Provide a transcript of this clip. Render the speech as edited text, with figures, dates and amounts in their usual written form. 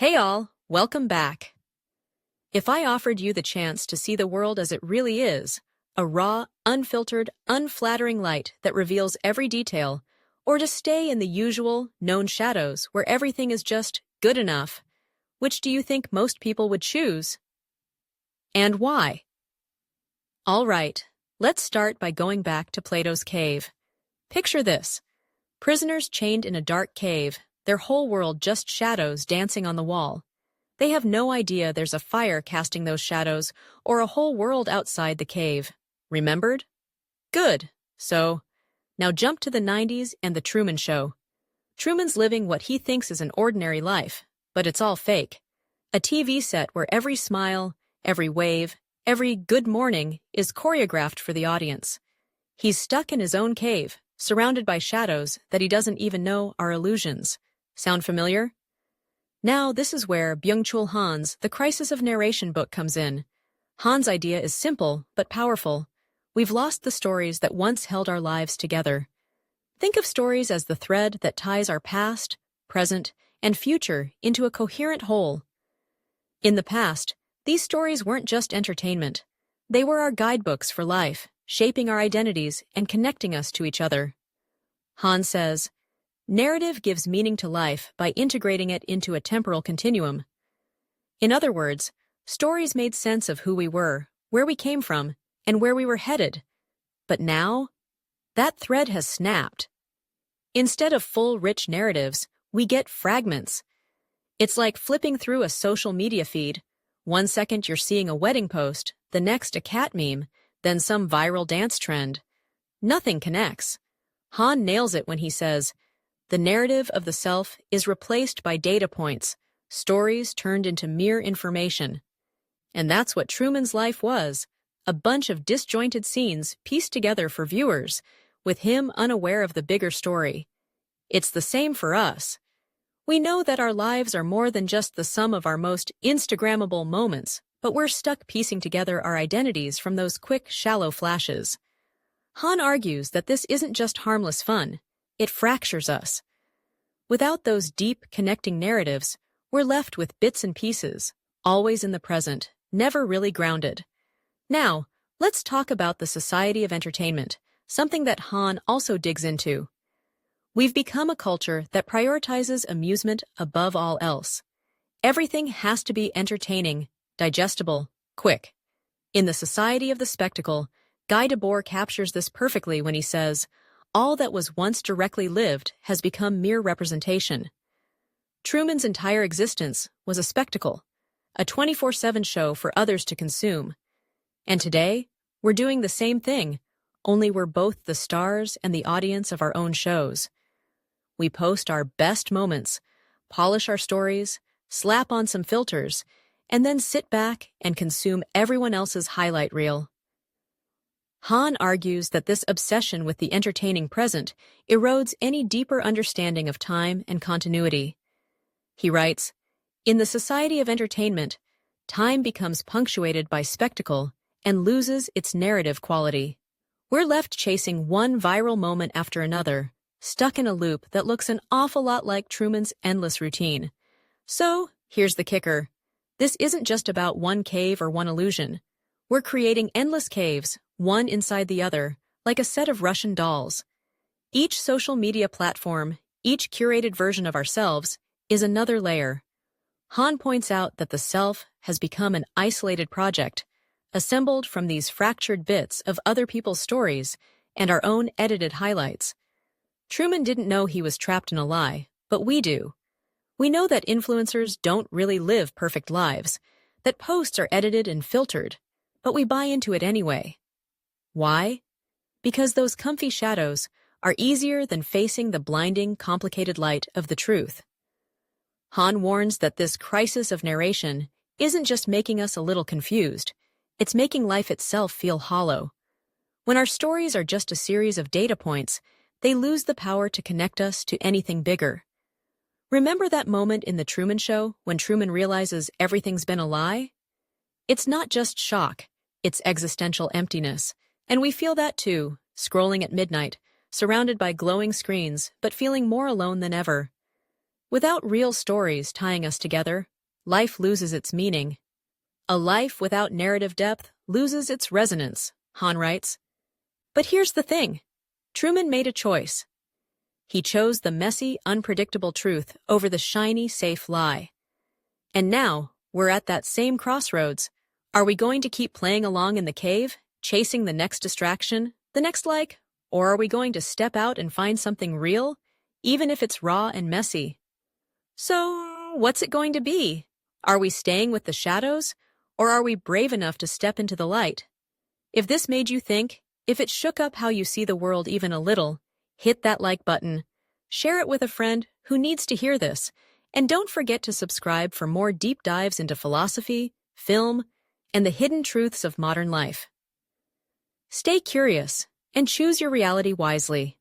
Hey all, welcome back. If I offered you the chance to see the world as it really is, a raw, unfiltered, unflattering light that reveals every detail, or to stay in the usual, known shadows where everything is just good enough, which do you think most people would choose? And why? All right, let's start by going back to Plato's cave. Picture this. Prisoners chained in a dark cave, their whole world just shadows dancing on the wall. They have no idea there's a fire casting those shadows or a whole world outside the cave. Remembered? Good. So, now jump to the 90s and the Truman Show. Truman's living what he thinks is an ordinary life, but it's all fake. A TV set where every smile, every wave, every good morning is choreographed for the audience. He's stuck in his own cave, surrounded by shadows that he doesn't even know are illusions. Sound familiar? Now, this is where Byung-Chul Han's The Crisis of Narration book comes in. Han's idea is simple but powerful. We've lost the stories that once held our lives together. Think of stories as the thread that ties our past, present, and future into a coherent whole. In the past, these stories weren't just entertainment. They were our guidebooks for life, shaping our identities and connecting us to each other. Han says, narrative gives meaning to life by integrating it into a temporal continuum. In other words, stories made sense of who we were, where we came from, and where we were headed. But now, that thread has snapped. Instead of full, rich narratives, we get fragments. It's like flipping through a social media feed. 1 second you're seeing a wedding post, the next a cat meme, then some viral dance trend. Nothing connects. Han nails it when he says, the narrative of the self is replaced by data points, stories turned into mere information. And that's what Truman's life was, a bunch of disjointed scenes pieced together for viewers, with him unaware of the bigger story. It's the same for us. We know that our lives are more than just the sum of our most Instagrammable moments, but we're stuck piecing together our identities from those quick, shallow flashes. Han argues that this isn't just harmless fun. It fractures us. Without those deep, connecting narratives, we're left with bits and pieces, always in the present, never really grounded. Now, let's talk about the society of entertainment, something that Han also digs into. We've become a culture that prioritizes amusement above all else. Everything has to be entertaining, digestible, quick. In the society of the spectacle, Debord captures this perfectly when he says, all that was once directly lived has become mere representation. Truman's entire existence was a spectacle, a 24/7 show for others to consume. And today, we're doing the same thing, only we're both the stars and the audience of our own shows. We post our best moments, polish our stories, slap on some filters, and then sit back and consume everyone else's highlight reel. Han argues that this obsession with the entertaining present erodes any deeper understanding of time and continuity. He writes, in the society of entertainment, time becomes punctuated by spectacle and loses its narrative quality. We're left chasing one viral moment after another, stuck in a loop that looks an awful lot like Truman's endless routine. So, here's the kicker. This isn't just about one cave or one illusion. We're creating endless caves, one inside the other, like a set of Russian dolls. Each social media platform, each curated version of ourselves, is another layer. Han points out that the self has become an isolated project, assembled from these fractured bits of other people's stories and our own edited highlights. Truman didn't know he was trapped in a lie, but we do. We know that influencers don't really live perfect lives, that posts are edited and filtered, but we buy into it anyway. Why? Because those comfy shadows are easier than facing the blinding, complicated light of the truth. Han warns that this crisis of narration isn't just making us a little confused, it's making life itself feel hollow. When our stories are just a series of data points, they lose the power to connect us to anything bigger. Remember that moment in The Truman Show when Truman realizes everything's been a lie? It's not just shock, it's existential emptiness. And we feel that too, scrolling at midnight, surrounded by glowing screens, but feeling more alone than ever. Without real stories tying us together, life loses its meaning. A life without narrative depth loses its resonance, Han writes. But here's the thing. Truman made a choice. He chose the messy, unpredictable truth over the shiny, safe lie. And now, we're at that same crossroads. Are we going to keep playing along in the cave, chasing the next distraction, the next like? Or are we going to step out and find something real, even if it's raw and messy? So, what's it going to be? Are we staying with the shadows, or are we brave enough to step into the light? If this made you think, if it shook up how you see the world even a little, hit that like button, share it with a friend who needs to hear this, and don't forget to subscribe for more deep dives into philosophy, film, and the hidden truths of modern life. Stay curious and choose your reality wisely.